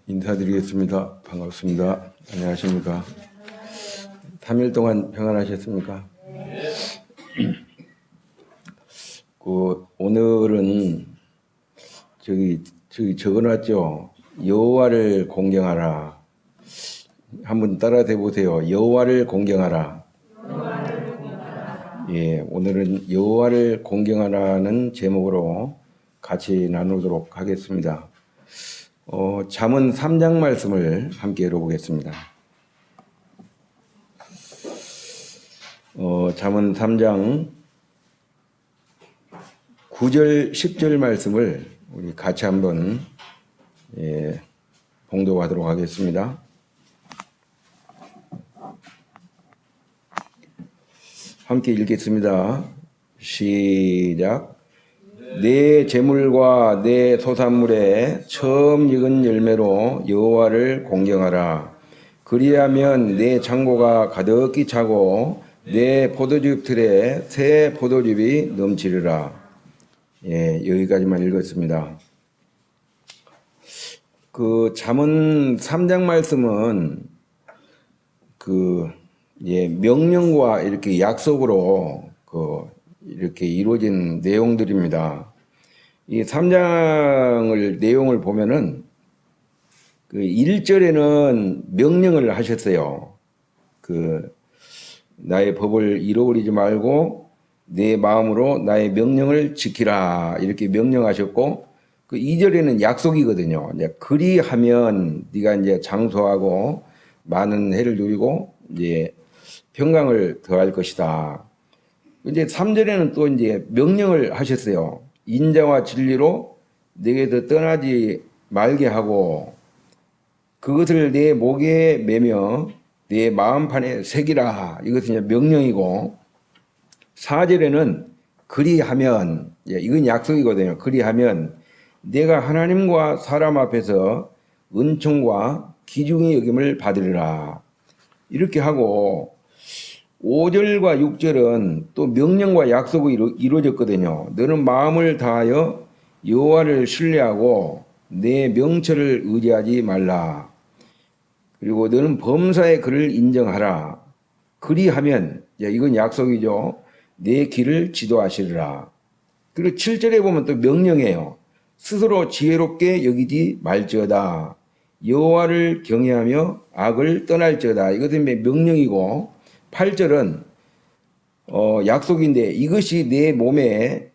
인사드리겠습니다. 반갑습니다. 안녕하십니까. 3일 동안 평안하셨습니까? 오늘은 저기 적어놨죠. 여호와를 공경하라. 한번 따라 해보세요. 여호와를 공경하라. 예, 오늘은 여호와를 공경하라는 제목으로 같이 나누도록 하겠습니다. 잠언 3장 말씀을 함께 읽어보겠습니다. 잠언 3장 9절 10절 말씀을 우리 같이 한번 봉독하도록 하겠습니다. 함께 읽겠습니다. 시작. 내 재물과 내 소산물에 처음 익은 열매로 여호와를 공경하라. 그리하면 내 창고가 가득히 차고 내 포도즙 틀에 새 포도즙이 넘치리라. 예, 여기까지만 읽었습니다. 잠언 3장 말씀은 명령과 이렇게 약속으로 이렇게 이루어진 내용들입니다. 이 3장을 내용을 보면은 1절에는 명령을 하셨어요. 나의 법을 잃어버리지 말고 내 마음으로 나의 명령을 지키라 이렇게 명령하셨고 2절에는 약속이거든요. 이제 그리하면 네가 이제 장수하고 많은 해를 누리고 이제 평강을 더할 것이다. 이제 3절에는 또 이제 명령을 하셨어요. 인자와 진리로 내게서 떠나지 말게 하고 그것을 내 목에 매며 내 마음판에 새기라. 이것은 이제 명령이고 4절에는 그리하면 이건 약속이거든요. 그리하면 내가 하나님과 사람 앞에서 은총과 귀중히 여김을 받으리라. 이렇게 하고 5절과 6절은 또 명령과 약속이 이루어졌거든요. 너는 마음을 다하여 여호와를 신뢰하고 내 명철을 의지하지 말라. 그리고 너는 범사의 그를 인정하라. 그리하면 이건 약속이죠. 내 길을 지도하시리라. 그리고 7절에 보면 또 명령이에요. 스스로 지혜롭게 여기지 말지어다. 여호와를 경외하며 악을 떠날지어다. 이것은 명령이고 8절은 약속인데 이것이 내 몸에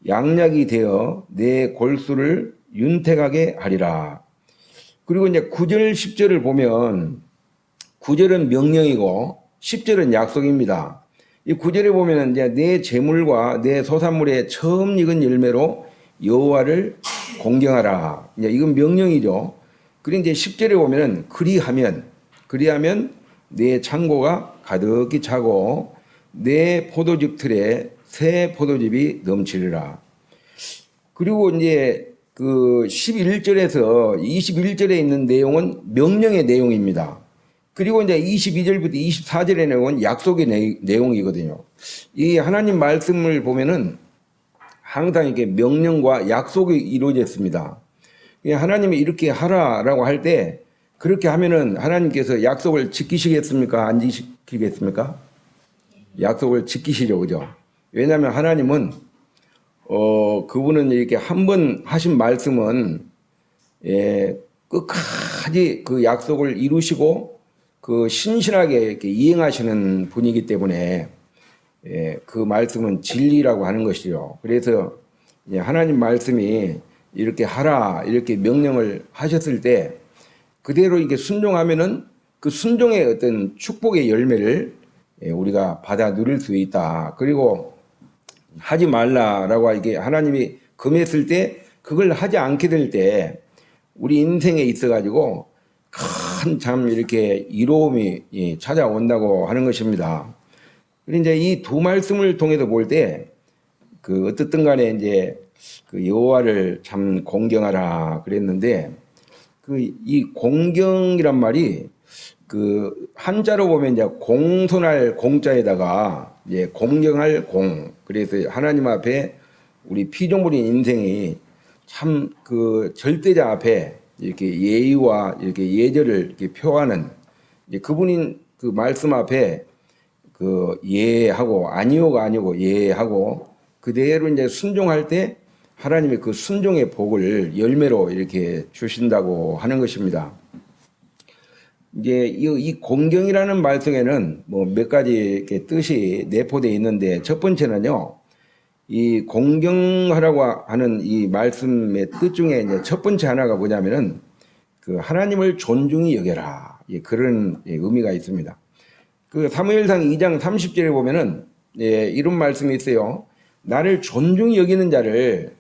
양약이 되어 내 골수를 윤택하게 하리라. 그리고 이제 9절 10절을 보면 9절은 명령이고 10절은 약속입니다. 이 9절에 보면 이제 내 재물과 내 소산물에 처음 익은 열매로 여호와를 공경하라. 이건 명령이죠. 그리고 이제 10절에 보면은 그리하면 내 창고가 가득히 차고 내 포도즙 틀에 새 포도즙이 넘치리라. 그리고 이제 11절에서 21절에 있는 내용은 명령의 내용입니다. 그리고 이제 22절부터 24절의 내용은 약속의 내용이거든요. 이 하나님 말씀을 보면은 항상 이렇게 명령과 약속이 이루어졌습니다. 하나님이 이렇게 하라라고 할 때 그렇게 하면은 하나님께서 약속을 지키시겠습니까? 안 지키겠습니까? 약속을 지키시죠, 그죠? 왜냐하면 하나님은 그분은 이렇게 한 번 하신 말씀은 끝까지 그 약속을 이루시고 신실하게 이렇게 이행하시는 분이기 때문에 그 말씀은 진리라고 하는 것이죠. 그래서 하나님 말씀이 이렇게 하라 이렇게 명령을 하셨을 때 그대로 이게 순종하면은 그 순종의 어떤 축복의 열매를 우리가 받아 누릴 수 있다. 그리고 하지 말라라고 이게 하나님이 금했을 때 그걸 하지 않게 될 때 우리 인생에 있어가지고 큰 참 이렇게 이로움이 찾아온다고 하는 것입니다. 그리고 이제 이 두 말씀을 통해서 볼 때 어떻든 간에 이제 여호와를 참 공경하라 그랬는데 이 공경이란 말이 그 한자로 보면 이제 공손할 공자에다가 이제 공경할 공. 그래서 하나님 앞에 우리 피조물인 인생이 참 그 절대자 앞에 이렇게 예의와 이렇게 예절을 이렇게 표하는 이제 그분인 그 말씀 앞에 그 예하고 아니오가 아니고 예하고 그대로 이제 순종할 때 하나님의 그 순종의 복을 열매로 이렇게 주신다고 하는 것입니다. 이제 이 공경이라는 말씀에는 뭐 몇 가지 이렇게 뜻이 내포되어 있는데 첫 번째는요. 이 공경하라고 하는 이 말씀의 뜻 중에 이제 첫 번째 하나가 뭐냐면은 그 하나님을 존중히 여겨라. 예, 그런 의미가 있습니다. 그 사무엘상 2장 30절에 보면은 이런 말씀이 있어요. 나를 존중히 여기는 자를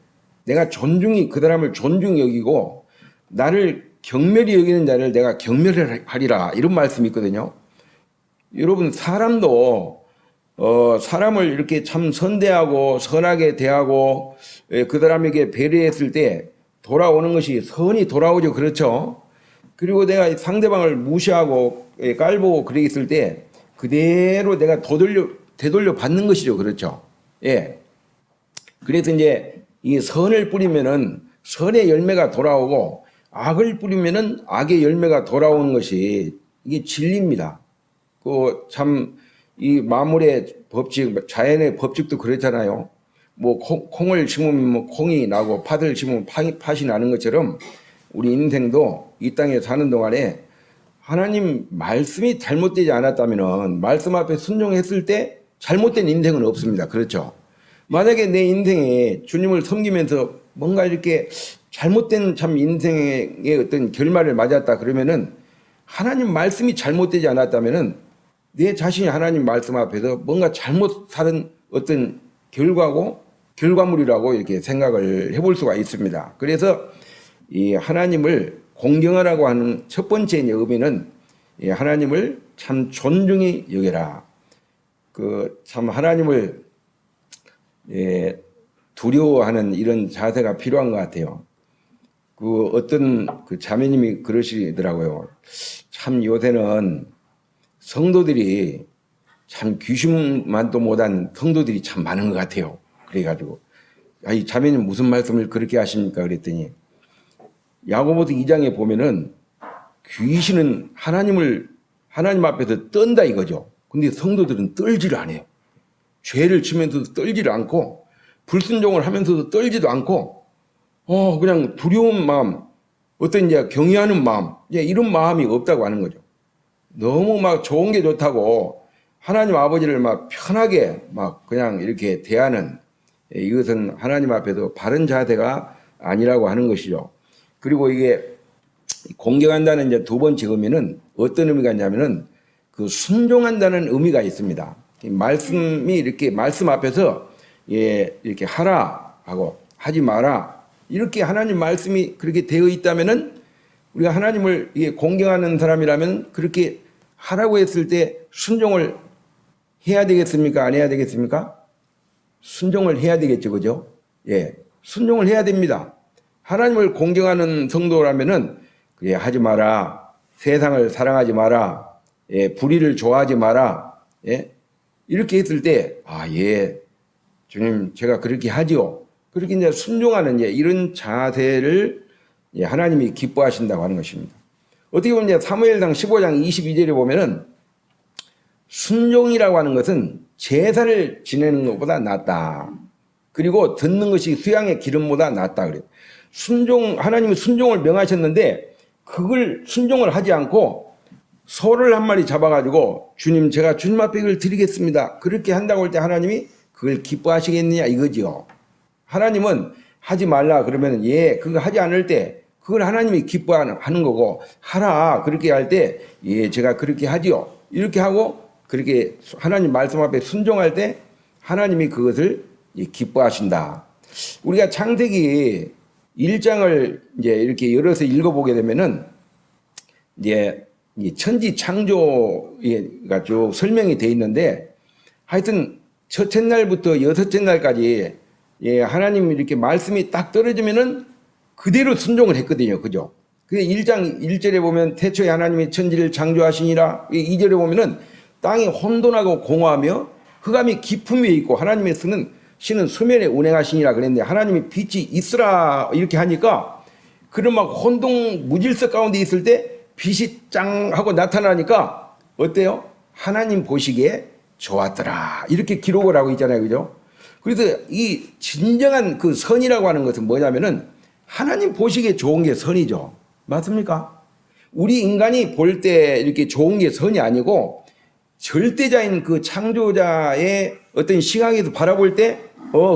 내가 존중히 그 사람을 존중히 여기고 나를 경멸히 여기는 자를 내가 경멸하리라 이런 말씀이 있거든요. 여러분 사람도 사람을 이렇게 참 선대하고 선하게 대하고 그 사람에게 배려했을 때 돌아오는 것이 선이 돌아오죠. 그렇죠. 그리고 내가 상대방을 무시하고 깔보고 그랬을 때 그대로 내가 되돌려 받는 것이죠. 그렇죠. 예. 그래서 이제 이 선을 뿌리면은 선의 열매가 돌아오고 악을 뿌리면은 악의 열매가 돌아오는 것이 이게 진리입니다. 그 참 이 만물의 법칙, 자연의 법칙도 그렇잖아요. 뭐 콩을 심으면 뭐 콩이 나고 팥을 심으면 팥이 나는 것처럼 우리 인생도 이 땅에 사는 동안에 하나님 말씀이 잘못되지 않았다면은 말씀 앞에 순종했을 때 잘못된 인생은 없습니다. 그렇죠? 만약에 내 인생에 주님을 섬기면서 뭔가 이렇게 잘못된 참 인생의 어떤 결말을 맞았다 그러면은 하나님 말씀이 잘못되지 않았다면은 내 자신이 하나님 말씀 앞에서 뭔가 잘못 사는 어떤 결과물이라고 이렇게 생각을 해볼 수가 있습니다. 그래서 이 하나님을 공경하라고 하는 첫 번째 의미는 하나님을 참 존중히 여겨라. 그 참 하나님을 두려워하는 이런 자세가 필요한 것 같아요. 그 어떤 그 자매님이 그러시더라고요. 참 요새는 성도들이 참 귀신만도 못한 성도들이 참 많은 것 같아요. 그래가지고 이 자매님 무슨 말씀을 그렇게 하십니까? 그랬더니 야고보서 2장에 보면은 귀신은 하나님 앞에서 떤다 이거죠. 근데 성도들은 떨지를 않아요. 죄를 지면서도 떨지를 않고 불순종을 하면서도 떨지도 않고 그냥 두려운 마음, 어떤 이제 경외하는 마음, 이런 마음이 없다고 하는 거죠. 너무 막 좋은 게 좋다고 하나님 아버지를 막 편하게 막 그냥 이렇게 대하는 이것은 하나님 앞에서 바른 자세가 아니라고 하는 것이죠. 그리고 이게 공경한다는 이제 두 번째 의미는 어떤 의미가 있냐면은 그 순종한다는 의미가 있습니다. 말씀이 이렇게 말씀 앞에서 이렇게 하라 하고 하지 마라 이렇게 하나님 말씀이 그렇게 되어 있다면은 우리가 하나님을 공경하는 사람이라면 그렇게 하라고 했을 때 순종을 해야 되겠습니까? 안 해야 되겠습니까? 순종을 해야 되겠죠. 그죠? 예. 순종을 해야 됩니다. 하나님을 공경하는 성도라면은 하지 마라. 세상을 사랑하지 마라. 불의를 좋아하지 마라. 이렇게 했을 때 주님 제가 그렇게 하지요. 그렇게 이제 순종하는 이런 자세를 하나님이 기뻐하신다고 하는 것입니다. 어떻게 보면 이제 사무엘상 15장 22절에 보면은 순종이라고 하는 것은 제사를 지내는 것보다 낫다. 그리고 듣는 것이 수양의 기름보다 낫다 그래요. 하나님은 순종을 명하셨는데 그걸 순종을 하지 않고 소를 한 마리 잡아가지고 주님 제가 주님 앞에 이걸 드리겠습니다. 그렇게 한다고 할 때 하나님이 그걸 기뻐하시겠느냐 이거지요. 하나님은 하지 말라 그러면 그거 하지 않을 때 그걸 하나님이 기뻐하는 거고 하라 그렇게 할 때 제가 그렇게 하지요. 이렇게 하고 그렇게 하나님 말씀 앞에 순종할 때 하나님이 그것을 기뻐하신다. 우리가 창세기 1장을 이제 이렇게 열어서 읽어보게 되면은 이제 천지 창조가 쭉 설명이 돼 있는데 하여튼 첫째 날부터 여섯째 날까지 하나님 이렇게 말씀이 딱 떨어지면은 그대로 순종을 했거든요. 그죠? 그 1장 1절에 보면 태초에 하나님이 천지를 창조하시니라. 2절에 보면은 땅이 혼돈하고 공허하며 흑암이 깊음 위에 있고 하나님의 신은 수면에 운행하시니라 그랬는데 하나님이 빛이 있으라 이렇게 하니까 그런 막 혼동 무질서 가운데 있을 때 빛이 짱 하고 나타나니까 어때요? 하나님 보시기에 좋았더라 이렇게 기록을 하고 있잖아요. 그죠? 그래서 이 진정한 그 선이라고 하는 것은 뭐냐면은 하나님 보시기에 좋은 게 선이죠. 맞습니까? 우리 인간이 볼 때 이렇게 좋은 게 선이 아니고 절대자인 그 창조자의 어떤 시각에서 바라볼 때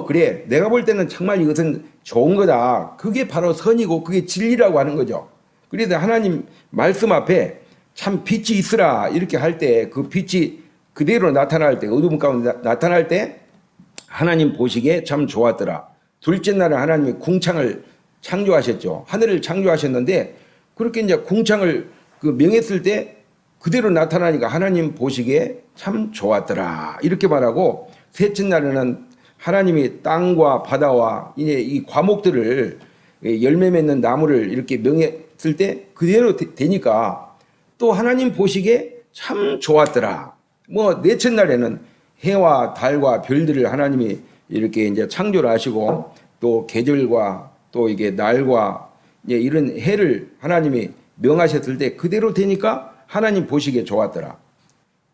그래 내가 볼 때는 정말 이것은 좋은 거다. 그게 바로 선이고 그게 진리라고 하는 거죠. 그래서 하나님 말씀 앞에 참 빛이 있으라 이렇게 할 때 그 빛이 그대로 나타날 때 어둠 가운데 나타날 때 하나님 보시기에 참 좋았더라. 둘째 날에 하나님이 궁창을 창조하셨죠. 하늘을 창조하셨는데 그렇게 이제 궁창을 그 명했을 때 그대로 나타나니까 하나님 보시기에 참 좋았더라 이렇게 말하고 셋째 날에는 하나님이 땅과 바다와 이제 이 과목들을 열매 맺는 나무를 이렇게 명했을 때 그대로 되니까 또 하나님 보시기에 참 좋았더라. 뭐 넷째 날에는 해와 달과 별들을 하나님이 이렇게 이제 창조를 하시고 또 계절과 또 이게 날과 이제 이런 해를 하나님이 명하셨을 때 그대로 되니까 하나님 보시기에 좋았더라.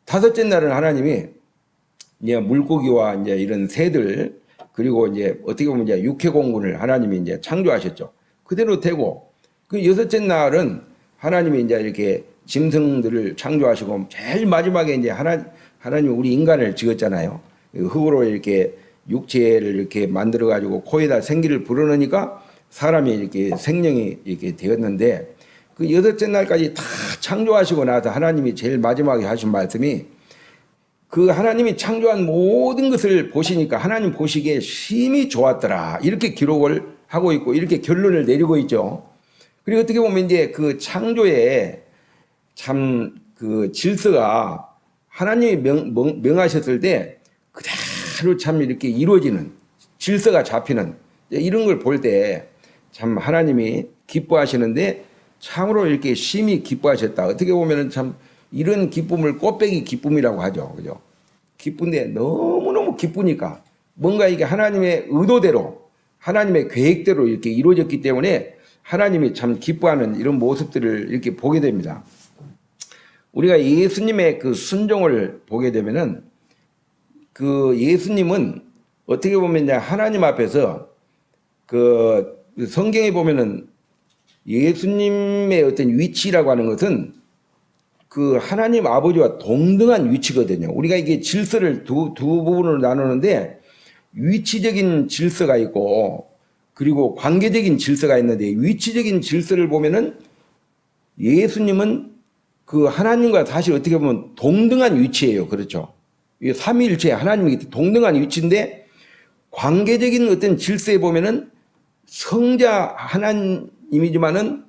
다섯째 날은 하나님이 이제 물고기와 이제 이런 새들 그리고 이제 어떻게 보면 이제 육해 공군을 하나님이 이제 창조하셨죠. 그대로 되고 그 여섯째 날은 하나님이 이제 이렇게 짐승들을 창조하시고 제일 마지막에 이제 하나님이 우리 인간을 지었잖아요. 흙으로 이렇게 육체를 이렇게 만들어 가지고 코에다 생기를 불어넣으니까 사람이 이렇게 생명이 이렇게 되었는데 그 여섯째 날까지 다 창조하시고 나서 하나님이 제일 마지막에 하신 말씀이 그 하나님이 창조한 모든 것을 보시니까 하나님 보시기에 심히 좋았더라 이렇게 기록을 하고 있고 이렇게 결론을 내리고 있죠. 그리고 어떻게 보면 이제 그 창조에 참 그 질서가 하나님이 명하셨을 때 그대로 참 이렇게 이루어지는 질서가 잡히는 이런 걸 볼 때 참 하나님이 기뻐하시는데 참으로 이렇게 심히 기뻐하셨다. 어떻게 보면은 참 이런 기쁨을 꽃배기 기쁨이라고 하죠. 그죠? 기쁜데 너무너무 기쁘니까 뭔가 이게 하나님의 의도대로 하나님의 계획대로 이렇게 이루어졌기 때문에 하나님이 참 기뻐하는 이런 모습들을 이렇게 보게 됩니다. 우리가 예수님의 그 순종을 보게 되면은 그 예수님은 어떻게 보면 이제 하나님 앞에서 그 성경에 보면은 예수님의 어떤 위치라고 하는 것은 그 하나님 아버지와 동등한 위치거든요. 우리가 이게 질서를 두 부분으로 나누는데 위치적인 질서가 있고 그리고 관계적인 질서가 있는데 위치적인 질서를 보면은 예수님은 그 하나님과 사실 어떻게 보면 동등한 위치예요. 그렇죠? 이 삼위일체 하나님이 동등한 위치인데 관계적인 어떤 질서에 보면은 성자 하나님이지만은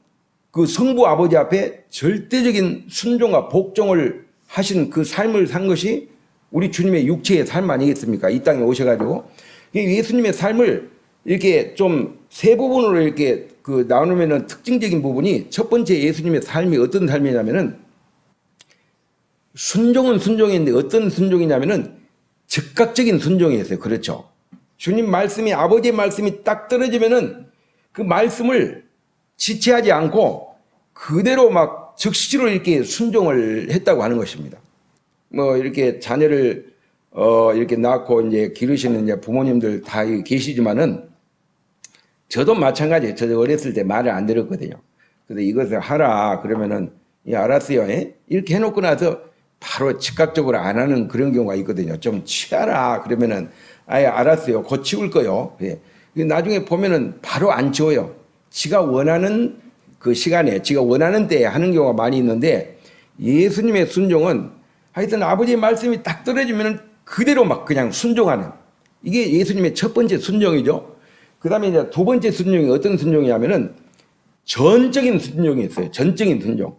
그 성부 아버지 앞에 절대적인 순종과 복종을 하신 그 삶을 산 것이 우리 주님의 육체의 삶 아니겠습니까? 이 땅에 오셔가지고 예수님의 삶을 이렇게 좀 세 부분으로 이렇게 그 나누면은 특징적인 부분이 첫 번째 예수님의 삶이 어떤 삶이냐면은 순종은 순종인데 어떤 순종이냐면은 즉각적인 순종이었어요. 그렇죠? 주님 말씀이 아버지의 말씀이 딱 떨어지면은 그 말씀을 지체하지 않고 그대로 막 즉시로 이렇게 순종을 했다고 하는 것입니다. 뭐 이렇게 자녀를 이렇게 낳고 이제 기르시는 이제 부모님들 다 계시지만은 저도 마찬가지예요. 저도 어렸을 때 말을 안 들었거든요. 그래서 이것을 하라 그러면은 예, 알았어요. 예? 이렇게 해놓고 나서 바로 즉각적으로 안 하는 그런 경우가 있거든요. 좀 치워라 그러면은 아예 알았어요. 곧 치울 거요. 예. 나중에 보면은 바로 안 치워요. 지가 원하는 그 시간에 지가 원하는 때에 하는 경우가 많이 있는데 예수님의 순종은 하여튼 아버지의 말씀이 딱 떨어지면 그대로 막 그냥 순종하는 이게 예수님의 첫 번째 순종이죠. 그 다음에 이제 두 번째 순종이 어떤 순종이냐면은 전적인 순종이 있어요. 전적인 순종.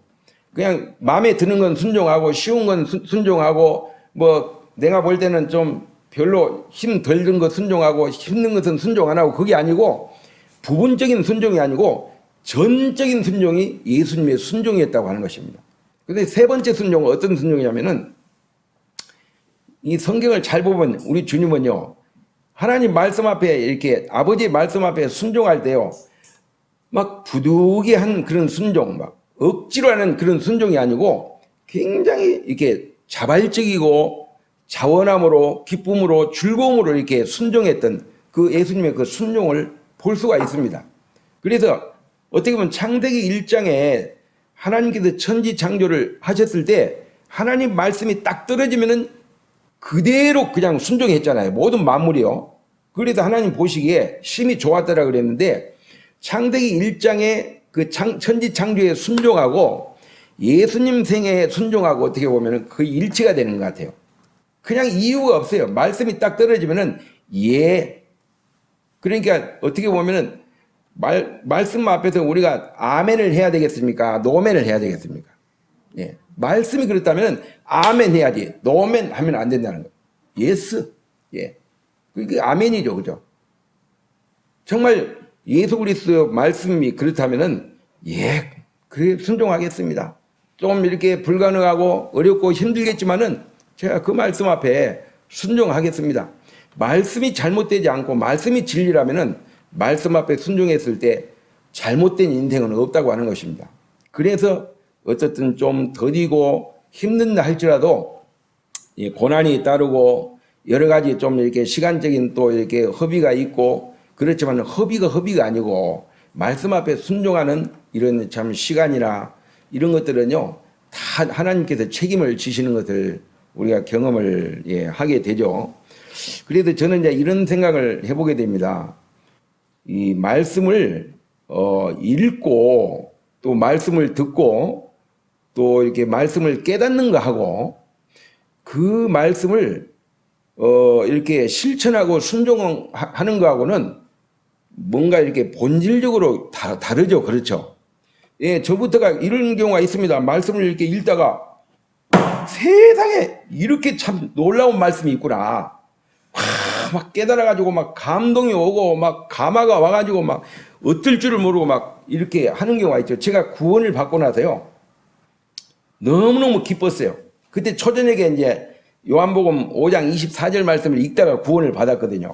그냥 마음에 드는 건 순종하고 쉬운 건 순종하고 뭐 내가 볼 때는 좀 별로 힘 덜 든 거 순종하고 힘든 것은 순종 안 하고 그게 아니고 부분적인 순종이 아니고 전적인 순종이 예수님의 순종이었다고 하는 것입니다. 그런데 세 번째 순종은 어떤 순종이냐면은 이 성경을 잘 보면 우리 주님은요, 하나님 말씀 앞에 이렇게 아버지의 말씀 앞에 순종할 때요, 막 부득이한 그런 순종, 막 억지로 하는 그런 순종이 아니고 굉장히 이렇게 자발적이고 자원함으로 기쁨으로 즐거움으로 이렇게 순종했던 그 예수님의 그 순종을 볼 수가 있습니다. 그래서 어떻게 보면 창세기 1장에 하나님께서 천지 창조를 하셨을 때 하나님 말씀이 딱 떨어지면은 그대로 그냥 순종했잖아요. 모든 만물이요. 그래서 하나님 보시기에 심히 좋았더라 그랬는데 창세기 1장에 그 천지 창조에 순종하고 예수님 생애에 순종하고 어떻게 보면 그 일치가 되는 것 같아요. 그냥 이유가 없어요. 말씀이 딱 떨어지면은 예. 그러니까 어떻게 보면은 말씀 앞에서 우리가 아멘을 해야 되겠습니까? 노멘을 해야 되겠습니까? 예. 말씀이 그렇다면 아멘 해야지. 노멘 하면 안 된다는 거예요. 예스. 예. 그게 아멘이죠. 그죠? 정말 예수 그리스도 말씀이 그렇다면은 예. 그래 순종하겠습니다. 좀 이렇게 불가능하고 어렵고 힘들겠지만은 제가 그 말씀 앞에 순종하겠습니다. 말씀이 잘못되지 않고 말씀이 진리라면은 말씀 앞에 순종했을 때 잘못된 인생은 없다고 하는 것입니다. 그래서 어쨌든 좀 더디고 힘든다 할지라도 고난이 따르고 여러 가지 좀 이렇게 시간적인 또 이렇게 허비가 있고 그렇지만 허비가 아니고 말씀 앞에 순종하는 이런 참 시간이나 이런 것들은요 다 하나님께서 책임을 지시는 것을 우리가 경험을 하게 되죠. 그래도 저는 이제 이런 생각을 해보게 됩니다. 이 말씀을 읽고 또 말씀을 듣고 또 이렇게 말씀을 깨닫는 거 하고 그 말씀을 이렇게 실천하고 순종하는 거하고는 뭔가 이렇게 본질적으로 다르죠. 그렇죠? 예, 저부터가 이런 경우가 있습니다. 말씀을 이렇게 읽다가 세상에 이렇게 참 놀라운 말씀이 있구나. 막 깨달아가지고 막 감동이 오고 막 감화가 와가지고 막 어떨 줄을 모르고 막 이렇게 하는 경우가 있죠. 제가 구원을 받고 나서요. 너무너무 기뻤어요. 그때 초저녁에 이제 요한복음 5장 24절 말씀을 읽다가 구원을 받았거든요.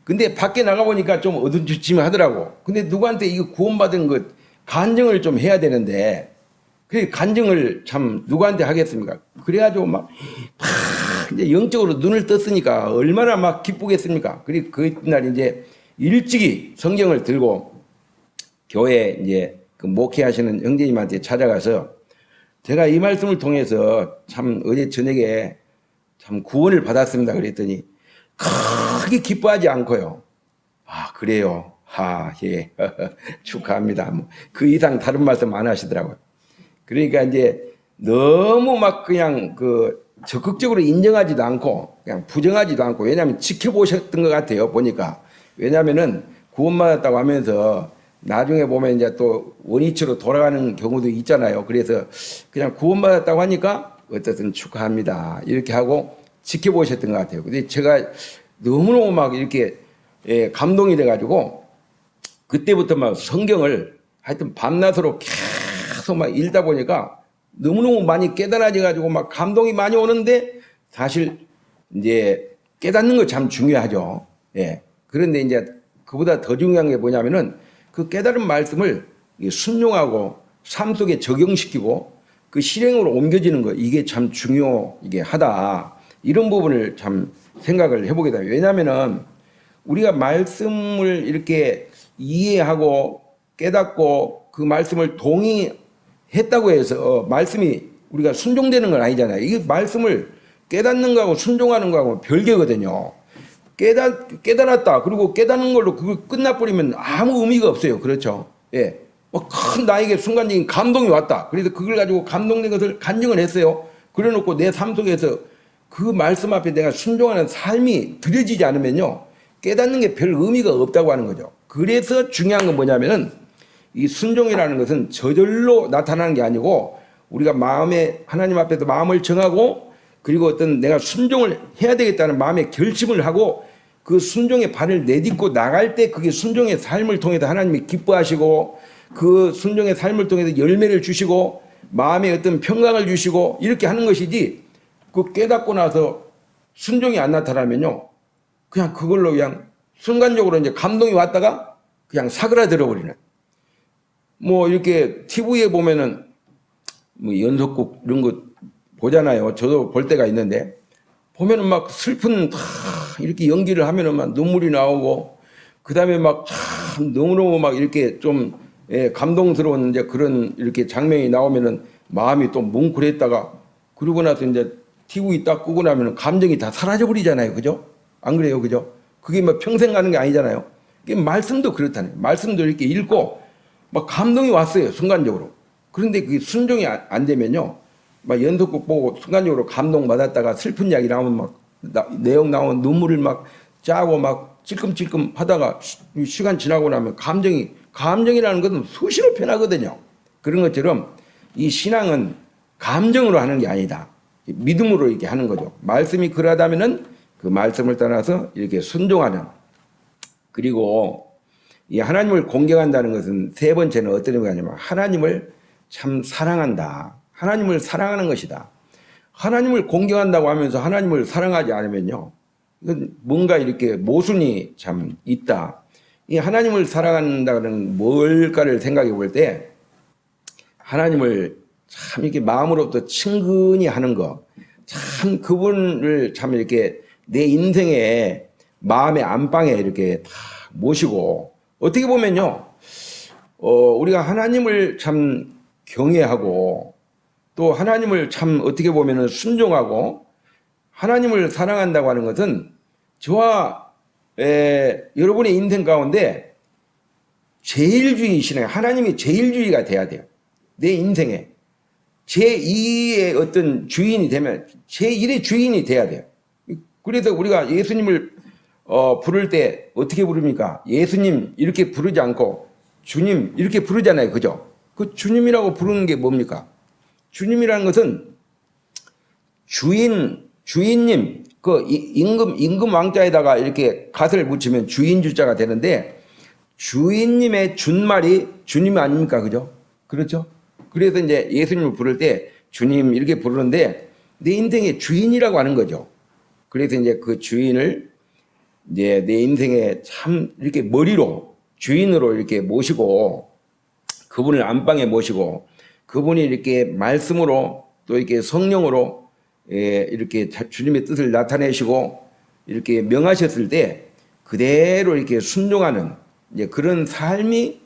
근데 밖에 나가보니까 좀 어둠침침하더라고. 근데 누구한테 이거 구원받은 것 간증을 좀 해야 되는데 그 간증을 참 누구한테 하겠습니까? 그래가지고 막 이제 영적으로 눈을 떴으니까 얼마나 막 기쁘겠습니까? 그리고 그날 이제 일찍이 성경을 들고 교회 이제 그 목회하시는 형제님한테 찾아가서 제가 이 말씀을 통해서 참 어제 저녁에 참 구원을 받았습니다. 그랬더니 크게 기뻐하지 않고요. 아, 그래요. 예. 축하합니다. 뭐 그 이상 다른 말씀 안 하시더라고요. 그러니까 이제 너무 막 그냥 적극적으로 인정하지도 않고 그냥 부정하지도 않고 왜냐하면 지켜보셨던 것 같아요. 보니까. 왜냐하면은 구원받았다고 하면서 나중에 보면 이제 또 원위치로 돌아가는 경우도 있잖아요. 그래서 그냥 구원받았다고 하니까 어쨌든 축하합니다. 이렇게 하고 지켜보셨던 것 같아요. 근데 제가 너무너무 막 이렇게 감동이 돼가지고 그때부터 막 성경을 하여튼 밤낮으로 계속 막 읽다 보니까 너무너무 많이 깨달아져가지고 막 감동이 많이 오는데 사실 이제 깨닫는 거 참 중요하죠. 예. 그런데 이제 그보다 더 중요한 게 뭐냐면은 그 깨달은 말씀을 순종하고 삶 속에 적용시키고 그 실행으로 옮겨지는 거 이게 참 중요하다. 이런 부분을 참 생각을 해보게 돼요. 왜냐하면은 우리가 말씀을 이렇게 이해하고 깨닫고 그 말씀을 동의했다고 해서 말씀이 우리가 순종되는 건 아니잖아요. 이게 말씀을 깨닫는 거하고 순종하는 거하고 별개거든요. 깨달았다. 그리고 깨닫는 걸로 그걸 끝나버리면 아무 의미가 없어요. 그렇죠? 예. 큰 나에게 순간적인 감동이 왔다. 그래서 그걸 가지고 감동된 것을 간증을 했어요. 그래 놓고 내 삶 속에서 그 말씀 앞에 내가 순종하는 삶이 들여지지 않으면요. 깨닫는 게 별 의미가 없다고 하는 거죠. 그래서 중요한 건 뭐냐면은 이 순종이라는 것은 저절로 나타나는 게 아니고 우리가 마음에 하나님 앞에서 마음을 정하고 그리고 어떤 내가 순종을 해야 되겠다는 마음의 결심을 하고 그 순종의 발을 내딛고 나갈 때 그게 순종의 삶을 통해서 하나님이 기뻐하시고 그 순종의 삶을 통해서 열매를 주시고 마음에 어떤 평강을 주시고 이렇게 하는 것이지, 그 깨닫고 나서 순종이 안 나타나면요, 그냥 그걸로 그냥 순간적으로 이제 감동이 왔다가 그냥 사그라들어 버리는. 뭐 이렇게 TV에 보면은 뭐 연속극 이런 거 보잖아요. 저도 볼 때가 있는데 보면은 막 슬픈 이렇게 연기를 하면은 막 눈물이 나오고, 그 다음에 막 참 너무너무 막 이렇게 좀 감동스러운 이제 그런 이렇게 장면이 나오면은 마음이 또 뭉클했다가, 그러고 나서 이제 TV 딱 끄고 나면은 감정이 다 사라져 버리잖아요. 그죠? 안 그래요? 그죠? 그게 뭐 평생 가는 게 아니잖아요. 말씀도 그렇다네. 말씀도 이렇게 읽고 막 감동이 왔어요. 순간적으로. 그런데 그게 순종이 안 되면요, 막 연속극 보고 순간적으로 감동받았다가 슬픈 이야기 나오면 막 내용 나오면 눈물을 막 짜고 막 찔끔찔끔 하다가 시간 지나고 나면 감정이라는 것은 수시로 변하거든요. 그런 것처럼 이 신앙은 감정으로 하는 게 아니다. 믿음으로 이렇게 하는 거죠. 말씀이 그러하다면은 그 말씀을 따라서 이렇게 순종하는. 그리고 이 하나님을 공경한다는 것은 세 번째는 어떤 의미냐면 하나님을 참 사랑한다. 하나님을 사랑하는 것이다. 하나님을 공경한다고 하면서 하나님을 사랑하지 않으면요, 이건 뭔가 이렇게 모순이 참 있다. 이 하나님을 사랑한다는 뭘까를 생각해 볼 때, 하나님을 참 이렇게 마음으로부터 친근히 하는 거, 참 그분을 참 이렇게 내 인생의 마음의 안방에 이렇게 다 모시고, 어떻게 보면요, 우리가 하나님을 참 경외하고 또 하나님을 참 어떻게 보면은 순종하고 하나님을 사랑한다고 하는 것은 저와 여러분의 인생 가운데 제일주의이시네. 하나님이 제일주의가 돼야 돼요. 내 인생에 제2의 어떤 주인이 되면 제1의 주인이 돼야 돼요. 그래서 우리가 예수님을 부를 때 어떻게 부릅니까? 예수님 이렇게 부르지 않고 주님 이렇게 부르잖아요. 그죠? 그 주님이라고 부르는 게 뭡니까? 주님이라는 것은 주인님, 그 임금 왕자에다가 이렇게 갓을 붙이면 주인 주자가 되는데, 주인님의 준말이 주님 아닙니까? 그죠? 그렇죠? 그래서 이제 예수님을 부를 때 주님 이렇게 부르는데 내 인생의 주인이라고 하는 거죠. 그래서 이제 그 주인을 이제 내 인생에 참 이렇게 머리로 주인으로 이렇게 모시고 그분을 안방에 모시고 그분이 이렇게 말씀으로 또 이렇게 성령으로 이렇게 주님의 뜻을 나타내시고 이렇게 명하셨을 때 그대로 이렇게 순종하는 이제 그런 삶이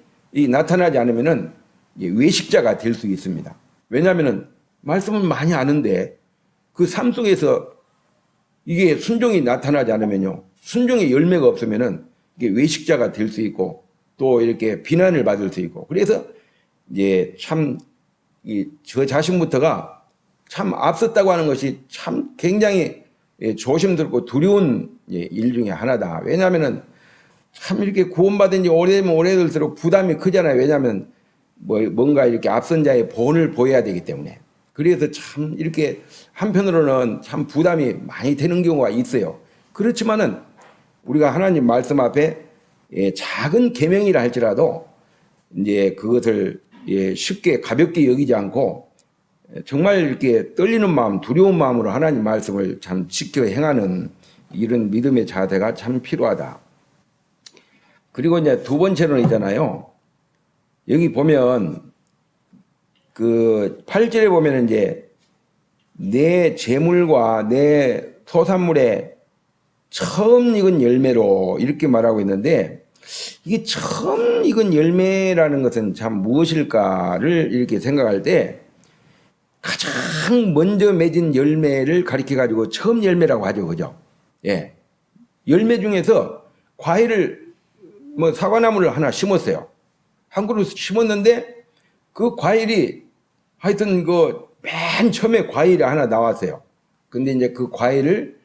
나타나지 않으면은 외식자가 될 수 있습니다. 왜냐하면은 말씀은 많이 아는데 그 삶 속에서 이게 순종이 나타나지 않으면요, 순종의 열매가 없으면은 이게 외식자가 될 수 있고 또 이렇게 비난을 받을 수 있고, 그래서 이제 참 저 자신부터가 참 앞섰다고 하는 것이 참 굉장히 조심스럽고 두려운 일 중에 하나다. 왜냐하면은 참 이렇게 구원받은 지 오래되면 오래될수록 부담이 크잖아요. 왜냐하면 뭔가 이렇게 앞선 자의 본을 보여야 되기 때문에. 그래서 참 이렇게 한편으로는 참 부담이 많이 되는 경우가 있어요. 그렇지만은 우리가 하나님 말씀 앞에 작은 계명이라 할지라도 이제 그것을 쉽게 가볍게 여기지 않고 정말 이렇게 떨리는 마음, 두려운 마음으로 하나님 말씀을 참 지켜 행하는 이런 믿음의 자세가 참 필요하다. 그리고 이제 두 번째로는 있잖아요. 여기 보면 그 8절에 보면 이제 내 재물과 내 토산물에 처음 익은 열매로 이렇게 말하고 있는데, 이게 처음 익은 열매라는 것은 참 무엇일까를 이렇게 생각할 때 가장 먼저 맺은 열매를 가리켜 가지고 처음 열매라고 하죠. 그죠? 예. 열매 중에서 과일을 사과나무를 하나 심었어요. 한 그루 심었는데 그 과일이 하여튼 맨 처음에 과일이 하나 나왔어요. 근데 이제 그 과일을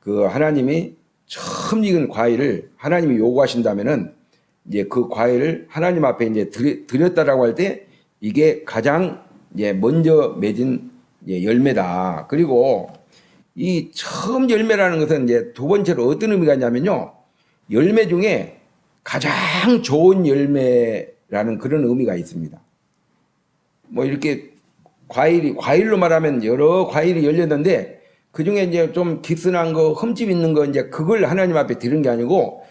하나님이 처음 익은 과일을 하나님이 요구하신다면은 이제 그 과일을 하나님 앞에 이제 드렸다라고 할 때 이게 가장 먼저 맺은 열매다. 그리고 이 처음 열매라는 것은 이제 두 번째로 어떤 의미가 있냐면요, 열매 중에 가장 좋은 열매를 라는 그런 의미가 있습니다. 뭐 이렇게 과일로 말하면 여러 과일이 열렸는데 그 중에 이제 좀 기스난 거, 흠집 있는 거 이제 그걸 하나님 앞에 드리는 게 아니고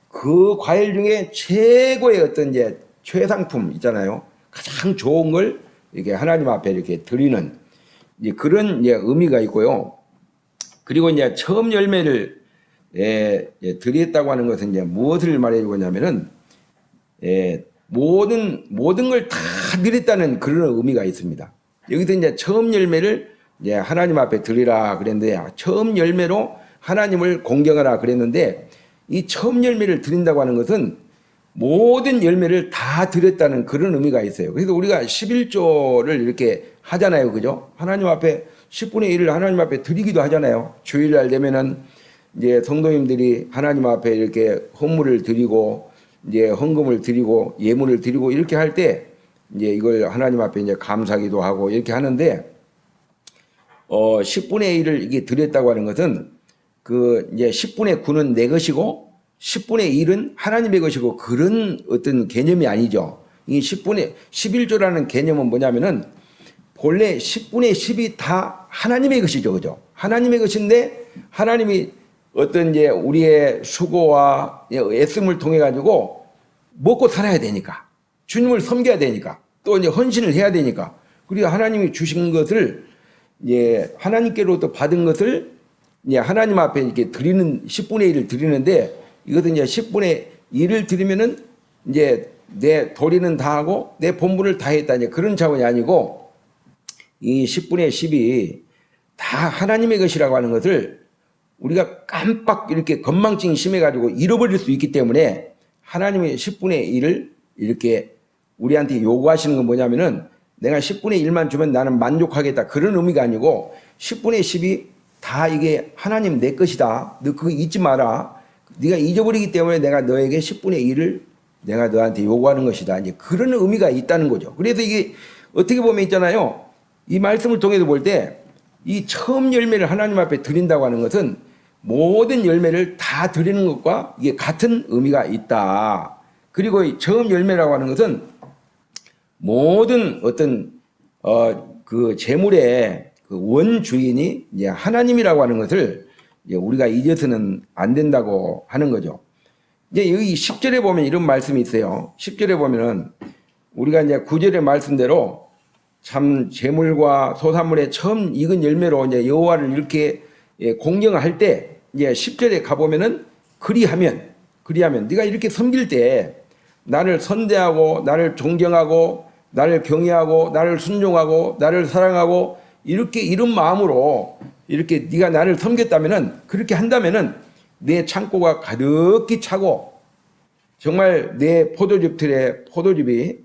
그 과일 중에 최고의 어떤 이제 최상품 있잖아요. 가장 좋은 걸 이렇게 하나님 앞에 이렇게 드리는 이제 그런 이제 의미가 있고요. 그리고 이제 처음 열매를 드렸다고 하는 것은 이제 무엇을 말해주고 있냐면은 모든 걸 다 드렸다는 그런 의미가 있습니다. 여기서 이제 처음 열매를 이제 하나님 앞에 드리라 그랬는데 처음 열매로 하나님을 공경하라 그랬는데 이 처음 열매를 드린다고 하는 것은 모든 열매를 다 드렸다는 그런 의미가 있어요. 그래서 우리가 11조를 이렇게 하잖아요. 그죠? 하나님 앞에 10분의 1을 하나님 앞에 드리기도 하잖아요. 주일날 되면은 이제 성도님들이 하나님 앞에 이렇게 헌물을 드리고 이제 헌금을 드리고 예물을 드리고 이렇게 할 때 이제 이걸 하나님 앞에 이제 감사기도 하고 이렇게 하는데 10분의 1을 이게 드렸다고 하는 것은 그 이제 10분의 9는 내 것이고 10분의 1은 하나님의 것이고 그런 어떤 개념이 아니죠. 이 11조라는 개념은 뭐냐면은 본래 10분의 10이 다 하나님의 것이죠. 그죠? 하나님의 것인데 하나님이 어떤 이제 우리의 수고와 애씀을 통해 가지고 먹고 살아야 되니까 주님을 섬겨야 되니까 또 이제 헌신을 해야 되니까 그리고 하나님이 주신 것을 이제 하나님께로부터 받은 것을 이제 하나님 앞에 이렇게 드리는 10분의 1을 드리는데 이것은 이제 10분의 1을 드리면은 이제 내 도리는 다 하고 내 본분을 다 했다 이제 그런 차원이 아니고 이 10분의 10이 다 하나님의 것이라고 하는 것을 우리가 깜빡 이렇게 건망증이 심해가지고 잃어버릴 수 있기 때문에 하나님의 10분의 1을 이렇게 우리한테 요구하시는 건 뭐냐면은 내가 10분의 1만 주면 나는 만족하겠다 그런 의미가 아니고 10분의 10이 다 이게 하나님 내 것이다. 너 그거 잊지 마라. 네가 잊어버리기 때문에 내가 너에게 10분의 1을 내가 너한테 요구하는 것이다. 이제 그런 의미가 있다는 거죠. 그래서 이게 어떻게 보면 있잖아요. 이 말씀을 통해서 볼 때 이 처음 열매를 하나님 앞에 드린다고 하는 것은 모든 열매를 다 드리는 것과 이게 같은 의미가 있다. 그리고 이 처음 열매라고 하는 것은 모든 어떤 그 재물의 그 원주인이 이제 하나님이라고 하는 것을 이제 우리가 잊어서는 안 된다고 하는 거죠. 이제 여기 10절에 보면 이런 말씀이 있어요. 10절에 보면은 우리가 이제 9절의 말씀대로 참 재물과 소산물의 처음 익은 열매로 이제 여호와를 이렇게 공경할 때 이제 10절에 가 보면은 그리하면 네가 이렇게 섬길 때 나를 선대하고 나를 존경하고 나를 경외하고 나를 순종하고 나를 사랑하고 이렇게 이런 마음으로 이렇게 네가 나를 섬겼다면은 그렇게 한다면은 내 창고가 가득히 차고 정말 내 포도즙 틀에 포도즙이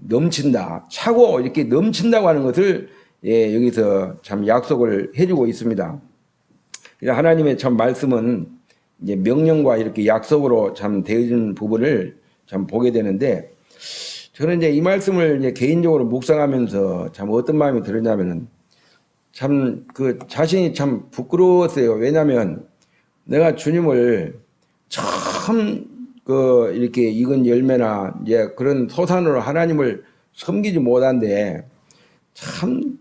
넘친다 차고 이렇게 넘친다고 하는 것을 여기서 참 약속을 해주고 있습니다. 하나님의 참 말씀은 이제 명령과 이렇게 약속으로 참 되어진 부분을 참 보게 되는데 저는 이제 이 말씀을 이제 개인적으로 묵상하면서 참 어떤 마음이 들었냐면은 참 그 자신이 참 부끄러웠어요. 왜냐하면 내가 주님을 참 그 이렇게 익은 열매나 이제 그런 소산으로 하나님을 섬기지 못한데 참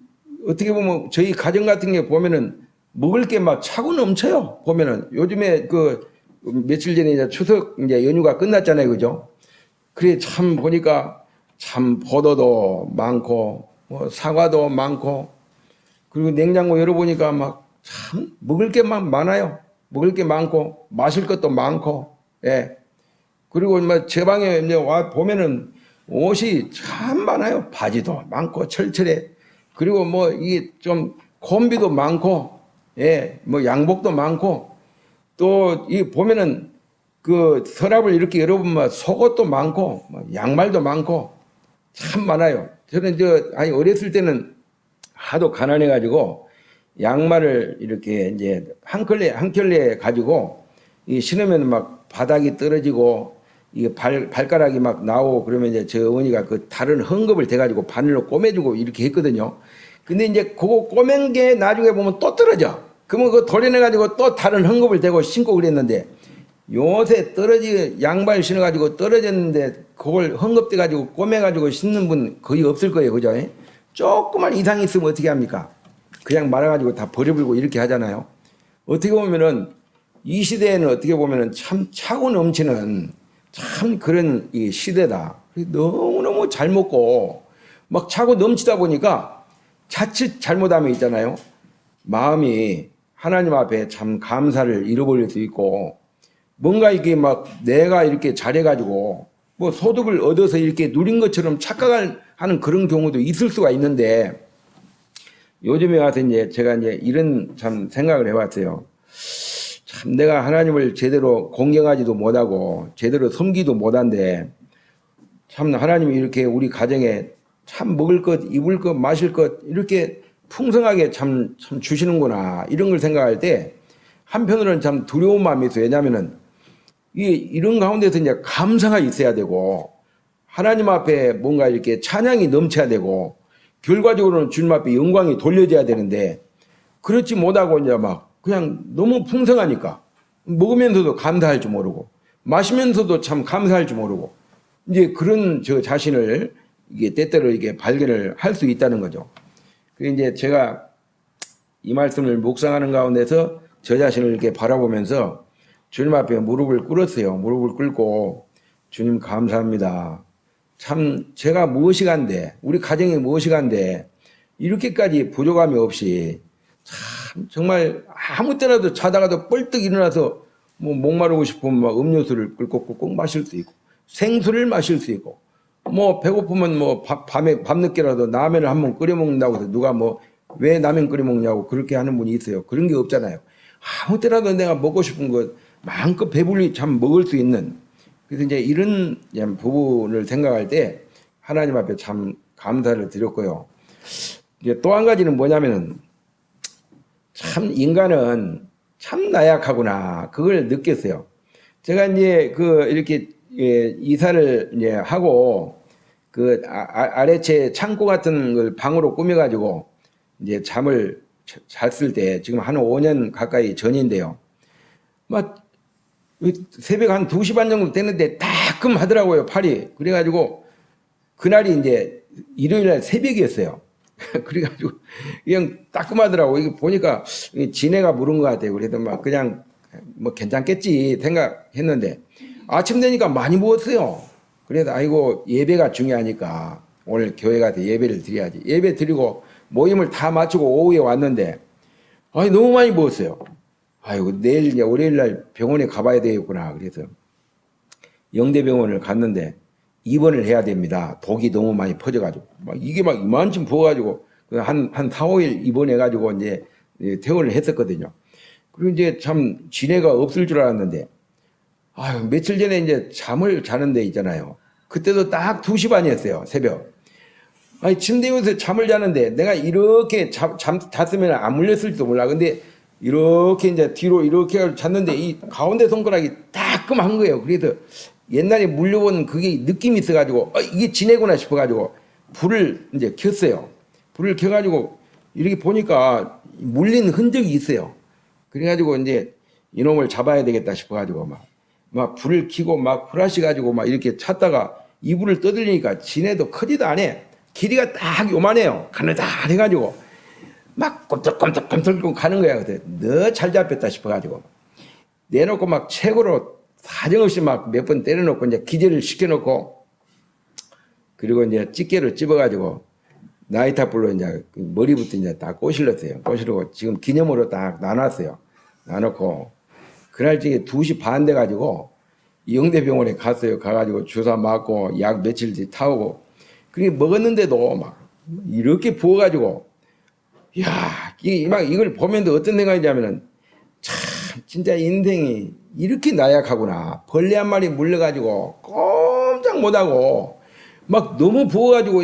어떻게 보면 저희 가정 같은 게 보면은 먹을 게 막 차고 넘쳐요. 보면은 요즘에 그 며칠 전에 이제 추석 이제 연휴가 끝났잖아요. 그죠? 그래 참 보니까 참 포도도 많고 뭐 사과도 많고 그리고 냉장고 열어보니까 막 참 먹을 게 막 많아요. 먹을 게 많고 마실 것도 많고 그리고 뭐 제 방에 이제 와 보면은 옷이 참 많아요. 바지도 많고 철철해. 그리고 뭐 이게 좀 콤비도 많고 뭐 양복도 많고 또 이 보면은 그 서랍을 이렇게 열어보면 속옷도 많고 양말도 많고 참 많아요. 저는 아니 어렸을 때는 하도 가난해 가지고 양말을 이렇게 이제 한 켤레 가지고 이 신으면 막 바닥이 떨어지고 이게 발가락이 막 나오고 그러면 이제 저 어머니가 그 다른 헝겊을 대가지고 바늘로 꼬매주고 이렇게 했거든요. 근데 이제 그거 꼬맨 게 나중에 보면 또 떨어져. 그러면 그거 도려내가지고 또 다른 헝겊을 대고 신고 그랬는데 요새 양발 신어가지고 떨어졌는데 그걸 헝겊대가지고 꼬매가지고 신는 분 거의 없을 거예요. 그죠? 조그만 이상이 있으면 어떻게 합니까? 그냥 말아가지고 다 버려버리고 이렇게 하잖아요. 어떻게 보면은 이 시대에는 어떻게 보면은 참 차고 넘치는 참 그런 이 시대다. 너무너무 잘 먹고 막 차고 넘치다 보니까 자칫 잘못하면 있잖아요. 마음이 하나님 앞에 참 감사를 잃어버릴 수 있고 뭔가 이게 막 내가 이렇게 잘해가지고 뭐 소득을 얻어서 이렇게 누린 것처럼 착각하는 그런 경우도 있을 수가 있는데 요즘에 와서 이제 제가 이제 이런 참 생각을 해봤어요. 참 내가 하나님을 제대로 공경하지도 못하고 제대로 섬기도 못한데 참 하나님이 이렇게 우리 가정에 참 먹을 것, 입을 것, 마실 것 이렇게 풍성하게 참 주시는구나 이런 걸 생각할 때 한편으로는 참 두려운 마음이 있어요. 왜냐하면은 이런 가운데서 이제 감사가 있어야 되고 하나님 앞에 뭔가 이렇게 찬양이 넘쳐야 되고 결과적으로는 주님 앞에 영광이 돌려져야 되는데 그렇지 못하고 이제 막 그냥 너무 풍성하니까 먹으면서도 감사할 줄 모르고 마시면서도 참 감사할 줄 모르고 이제 그런 저 자신을 이게 때때로 이게 발견을 할 수 있다는 거죠. 그래서 이제 제가 이 말씀을 묵상하는 가운데서 저 자신을 이렇게 바라보면서 주님 앞에 무릎을 꿇었어요. 무릎을 꿇고 주님 감사합니다. 참 제가 무엇이 간데 우리 가정이 무엇이 간데 이렇게까지 부족함이 없이 참 정말 아무 때라도 자다가도 뻘떡 일어나서 뭐 목마르고 싶으면 막 음료수를 끓고 꾹꾹 마실 수 있고 생수를 마실 수 있고 뭐 배고프면 뭐 밤늦게라도 라면을 한번 끓여 먹는다고 해서 누가 뭐 왜 라면 끓여 먹냐고 그렇게 하는 분이 있어요. 그런 게 없잖아요. 아무 때라도 내가 먹고 싶은 것 마음껏 배불리 참 먹을 수 있는 그래서 이제 이런 부분을 생각할 때 하나님 앞에 참 감사를 드렸고요. 이제 또 한 가지는 뭐냐면은 참 인간은 참 나약하구나 그걸 느꼈어요. 제가 이제 이렇게 이사를 이제 하고 아래채 창고 같은 걸 방으로 꾸며가지고 이제 잠을 잤을 때 지금 한 5년 가까이 전인데요. 막 새벽 한 2시 반 정도 됐는데 따끔하더라고요, 팔이. 그래가지고 그날이 이제 일요일날 새벽이었어요. 그래가지고 그냥 따끔하더라고. 이거 보니까 지네가 물은 것 같아요. 그래도 막 그냥 뭐 괜찮겠지 생각했는데 아침 되니까 많이 부었어요. 그래서 아이고 예배가 중요하니까 오늘 교회 가서 예배를 드려야지. 예배 드리고 모임을 다 마치고 오후에 왔는데 아니 너무 많이 부었어요. 아이고 내일 이제 월요일날 병원에 가봐야 되겠구나. 그래서 영대병원을 갔는데 입원을 해야 됩니다. 독이 너무 많이 퍼져가지고 막 이게 막 이만큼 부어가지고 한 4, 5일 입원해가지고 이제 퇴원을 했었거든요. 그리고 이제 참 진해가 없을 줄 알았는데 아유 며칠 전에 이제 잠을 자는데 있잖아요. 그때도 딱 2시 반이었어요. 새벽. 아니 침대에서 잠을 자는데 내가 이렇게 잤으면 안 물렸을지도 몰라. 근데 이렇게 이제 뒤로 이렇게 잤는데 이 가운데 손가락이 따끔한 거예요. 그래서 옛날에 물려본 그게 느낌이 있어가지고 이게 지내구나 싶어가지고 불을 이제 켰어요. 불을 켜가지고 이렇게 보니까 물린 흔적이 있어요. 그래가지고 이제 이놈을 잡아야 되겠다 싶어가지고 막 불을 켜고 막 후라시 가지고 막 이렇게 찾다가 이불을 떠들리니까 지네도 크지도 않아. 길이가 딱 요만해요. 가느다해가지고 막 꼼짝꼼짝 가는 거야. 그때 너 잘 잡혔다 싶어가지고 내놓고 막 책으로 사정없이 막 몇 번 때려놓고 이제 기절을 시켜놓고 그리고 이제 집게로 찝어가지고 나이타불로 이제 머리부터 이제 다 꼬실렀어요. 꼬시르고 지금 기념으로 딱 나눴어요. 나놓고 그날 중에 2시 반 돼가지고 영대병원에 갔어요. 가가지고 주사 맞고 약 며칠 뒤 타오고 그게 먹었는데도 막 이렇게 부어가지고 야, 이걸 보면서 어떤 생각이냐면은 참 진짜 인생이 이렇게 나약하구나. 벌레 한 마리 물려가지고 꼼짝 못하고 막 너무 부어가지고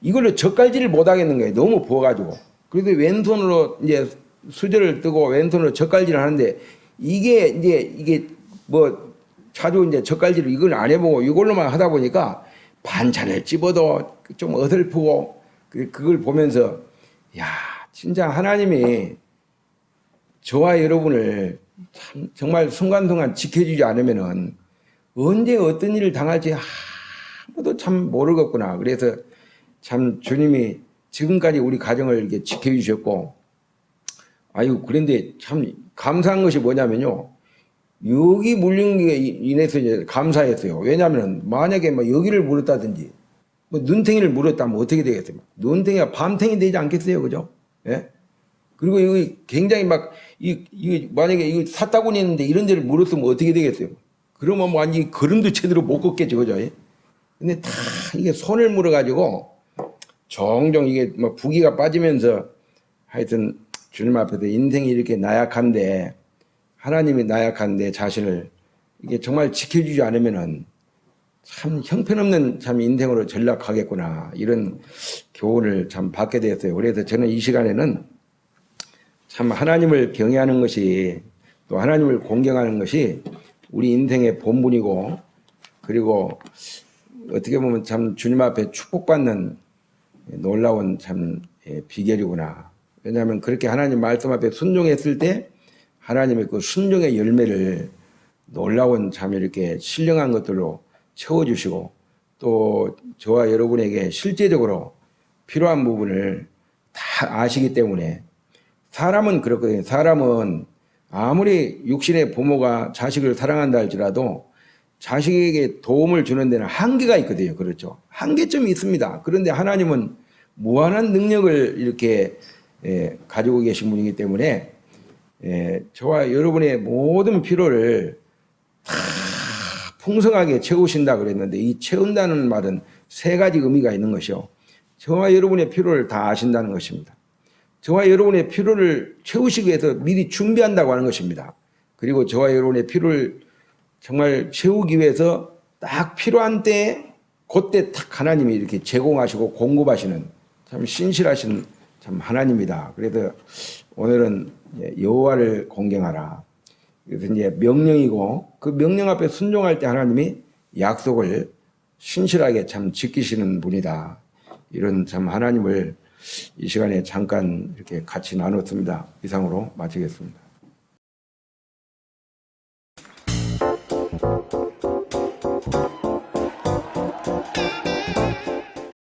이걸로 젓갈질을 못하겠는 거예요. 너무 부어가지고. 그래도 왼손으로 이제 수저를 뜨고 왼손으로 젓갈질을 하는데 이게 뭐 자주 이제 젓갈질을 이걸 안 해보고 이걸로만 하다 보니까 반찬을 집어도 좀 어설프고 그걸 보면서 야 진짜 하나님이 저와 여러분을 참 정말 순간순간 지켜주지 않으면은 언제 어떤 일을 당할지 아무도 참 모르겠구나. 그래서 참 주님이 지금까지 우리 가정을 이렇게 지켜주셨고, 아유, 그런데 참 감사한 것이 뭐냐면요. 여기 물린 게 인해서 이제 감사했어요. 왜냐하면 만약에 뭐 여기를 물었다든지 뭐 눈탱이를 물었다면 어떻게 되겠어요? 눈탱이가 밤탱이 되지 않겠어요, 그죠? 예? 그리고 여기 굉장히 막 이 만약에 이거 사타구니 있는데 이런 데를 물었으면 어떻게 되겠어요? 그러면 완전히 걸음도 제대로 못 걷겠죠, 그죠? 예? 근데 다 이게 손을 물어가지고 종종 이게 뭐 부기가 빠지면서 하여튼 주님 앞에서 인생이 이렇게 나약한데 하나님이 나약한 내 자신을 이게 정말 지켜주지 않으면은 참 형편없는 참 인생으로 전락하겠구나 이런 교훈을 참 받게 되었어요. 그래서 저는 이 시간에는 참 하나님을 경외하는 것이 또 하나님을 공경하는 것이 우리 인생의 본분이고 그리고 어떻게 보면 참 주님 앞에 축복받는 놀라운 참 비결이구나. 왜냐하면 그렇게 하나님 말씀 앞에 순종했을 때 하나님의 그 순종의 열매를 놀라운 참 이렇게 신령한 것들로 채워주시고 또 저와 여러분에게 실제적으로 필요한 부분을 다 아시기 때문에 사람은 그렇거든요. 사람은 아무리 육신의 부모가 자식을 사랑한다 할지라도 자식에게 도움을 주는 데는 한계가 있거든요. 그렇죠. 한계점이 있습니다. 그런데 하나님은 무한한 능력을 이렇게 가지고 계신 분이기 때문에 저와 여러분의 모든 필요를 다 풍성하게 채우신다 그랬는데 이 채운다는 말은 세 가지 의미가 있는 것이요. 저와 여러분의 필요를 다 아신다는 것입니다. 저와 여러분의 필요를 채우시기 위해서 미리 준비한다고 하는 것입니다. 그리고 저와 여러분의 필요를 정말 채우기 위해서 딱 필요한 때에 그때 딱 하나님이 이렇게 제공하시고 공급하시는 참 신실하신 참 하나님이다. 그래서 오늘은 여호와를 공경하라. 그래서 이제 명령이고 그 명령 앞에 순종할 때 하나님이 약속을 신실하게 참 지키시는 분이다. 이런 참 하나님을 이 시간에 잠깐 이렇게 같이 나눴습니다. 이상으로 마치겠습니다.